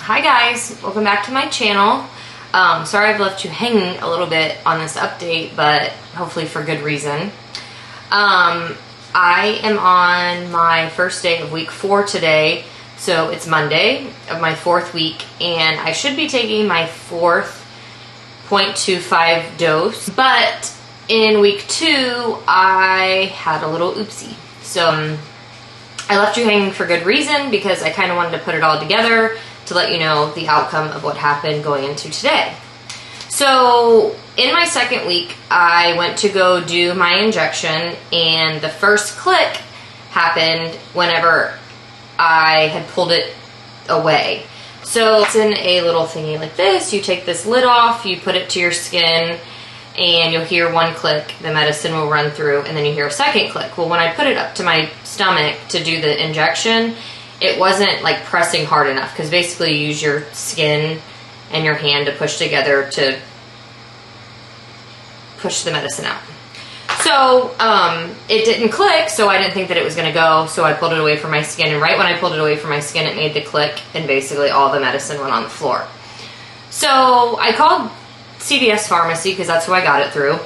Hi guys, welcome back to my channel. Sorry I've left you hanging a little bit on this update, but hopefully for good reason. I am on my first day of week 4 today, so it's Monday of my 4th week, and I should be taking my 4th 0.25 dose, but in week 2 I had a little oopsie. So I left you hanging for good reason because I kind of wanted to put it all together to let you know the outcome of what happened going into today. So in my 2nd week, I went to go do my injection, and the first click happened whenever I had pulled it away. So it's in a little thingy like this. You take this lid off, you put it to your skin, and you'll hear one click, the medicine will run through, and then you hear a second click. Well, when I put it up to my stomach to do the injection, it wasn't like pressing hard enough, because basically you use your skin and your hand to push together to push the medicine out. So it didn't click, so I didn't think that it was going to go, so I pulled it away from my skin, and right when I pulled it away from my skin, it made the click, and basically all the medicine went on the floor. So I called CVS Pharmacy, because that's who I got it through,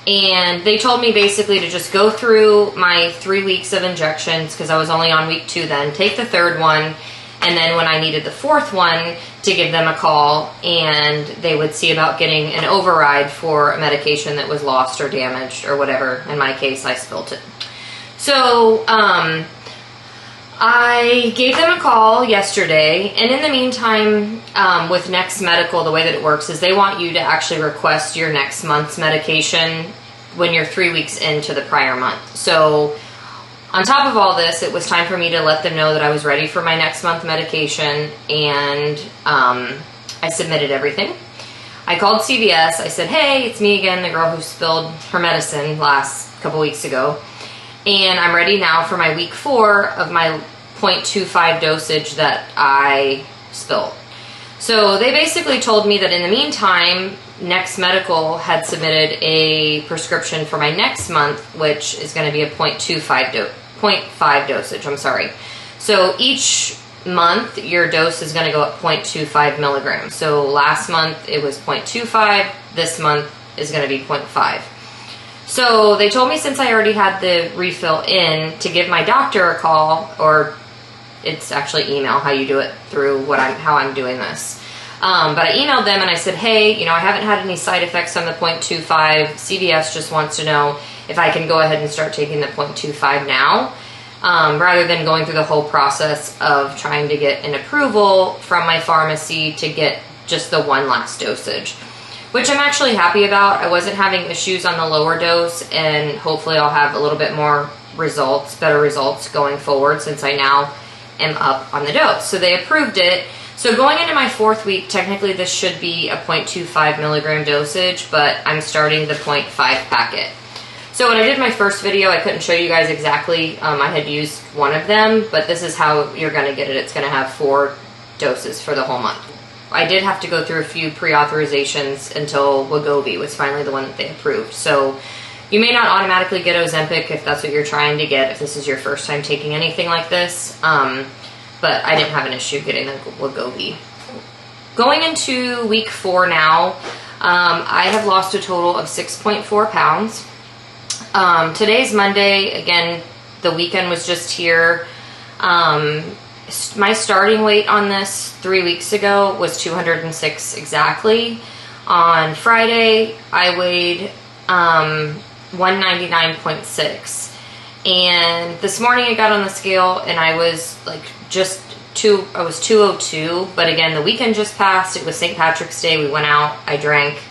and they told me basically to just go through my 3 weeks of injections, because I was only on week 2 then, take the 3rd one, and then when I needed the 4th one, to give them a call, and they would see about getting an override for a medication that was lost or damaged or whatever. In my case, I spilt it. So I gave them a call yesterday, and in the meantime, with Next Medical, the way that it works is they want you to actually request your next month's medication when you're 3 weeks into the prior month. So on top of all this, it was time for me to let them know that I was ready for my next month medication, and I submitted everything. I called CVS. I said, hey, it's me again, the girl who spilled her medicine last couple weeks ago, and I'm ready now for my week 4 of my 0.25 dosage that I spilled. So they basically told me that in the meantime, Next Medical had submitted a prescription for my next month, which is going to be a 0.5 dosage. I'm sorry. So each month, your dose is going to go up 0.25 milligrams. So last month it was 0.25. This month is going to be 0.5. So they told me, since I already had the refill in, to give my doctor a call, or it's actually email, how you do it through how I'm doing this. But I emailed them and I said, hey, I haven't had any side effects on the 0.25. CVS just wants to know if I can go ahead and start taking the 0.25 now, rather than going through the whole process of trying to get an approval from my pharmacy to get just the one last dosage, which I'm actually happy about. I wasn't having issues on the lower dose, and hopefully I'll have a little bit more results, better results going forward, since I now am up on the dose. So they approved it. So going into my 4th week, technically this should be a 0.25 milligram dosage, but I'm starting the 0.5 packet. So when I did my first video, I couldn't show you guys exactly. I had used one of them, but this is how you're going to get it. It's going to have 4 doses for the whole month. I did have to go through a few pre-authorizations until Wegovy was finally the one that they approved. So you may not automatically get Ozempic if that's what you're trying to get, if this is your first time taking anything like this. But I didn't have an issue getting the Wegovy. Going into week 4 now, I have lost a total of 6.4 pounds. Today's Monday. Again, the weekend was just here. My starting weight on this 3 weeks ago was 206 exactly. On Friday, I weighed 199.6. And this morning I got on the scale and I was like I was 202, but again, the weekend just passed. It was St. Patrick's Day. We went out, I drank,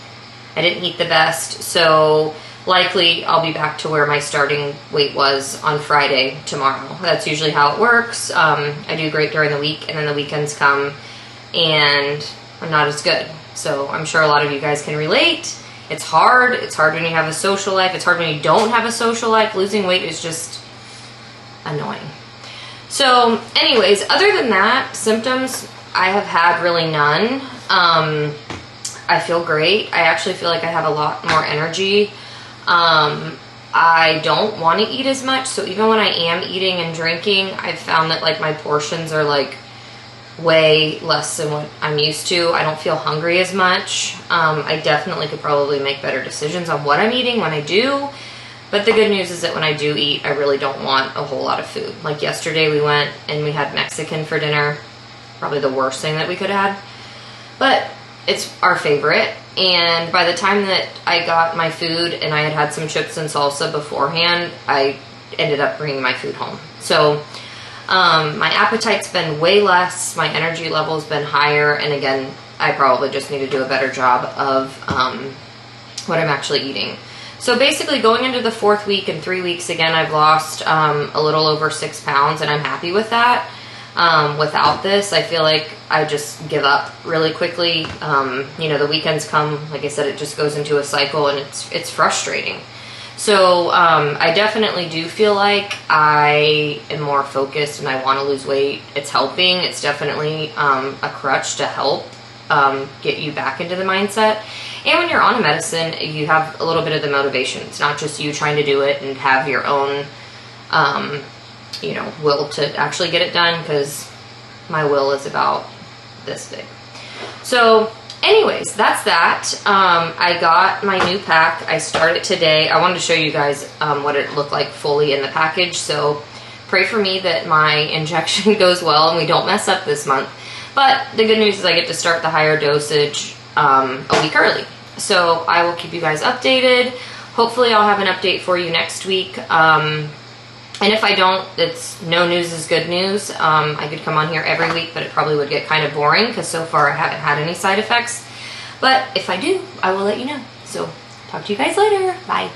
I didn't eat the best, so likely I'll be back to where my starting weight was on Friday tomorrow. That's usually how it works. I do great during the week, and then the weekends come and I'm not as good. So I'm sure a lot of you guys can relate. It's hard. It's hard when you have a social life. It's hard when you don't have a social life. Losing weight is just annoying. So anyways, other than that, symptoms, I have had really none. I feel great. I actually feel like I have a lot more energy. I don't want to eat as much, so even when I am eating and drinking, I've found that like my portions are like way less than what I'm used to. I don't feel hungry as much. I definitely could probably make better decisions on what I'm eating when I do. But the good news is that when I do eat, I really don't want a whole lot of food. Like yesterday we went and we had Mexican for dinner. Probably the worst thing that we could have had. But it's our favorite. And by the time that I got my food and I had had some chips and salsa beforehand, I ended up bringing my food home. So my appetite's been way less, my energy level's been higher, and again, I probably just need to do a better job of what I'm actually eating. So basically going into the 4th week and 3 weeks, again, I've lost a little over 6 pounds, and I'm happy with that. Without this, I feel like I just give up really quickly. You know, the weekends come, like I said, it just goes into a cycle, and it's frustrating. So I definitely do feel like I am more focused and I want to lose weight. It's helping. It's definitely a crutch to help get you back into the mindset. And when you're on a medicine, you have a little bit of the motivation. It's not just you trying to do it and have your own, you know, will to actually get it done, because my will is about this big. So anyways, that's that. I got my new pack. I started today. I wanted to show you guys what it looked like fully in the package. So pray for me that my injection goes well and we don't mess up this month. But the good news is I get to start the higher dosage a week early. So I will keep you guys updated. Hopefully I'll have an update for you next week. And if I don't, it's no news is good news. I could come on here every week, but it probably would get kind of boring because so far I haven't had any side effects. But if I do, I will let you know. So talk to you guys later. Bye.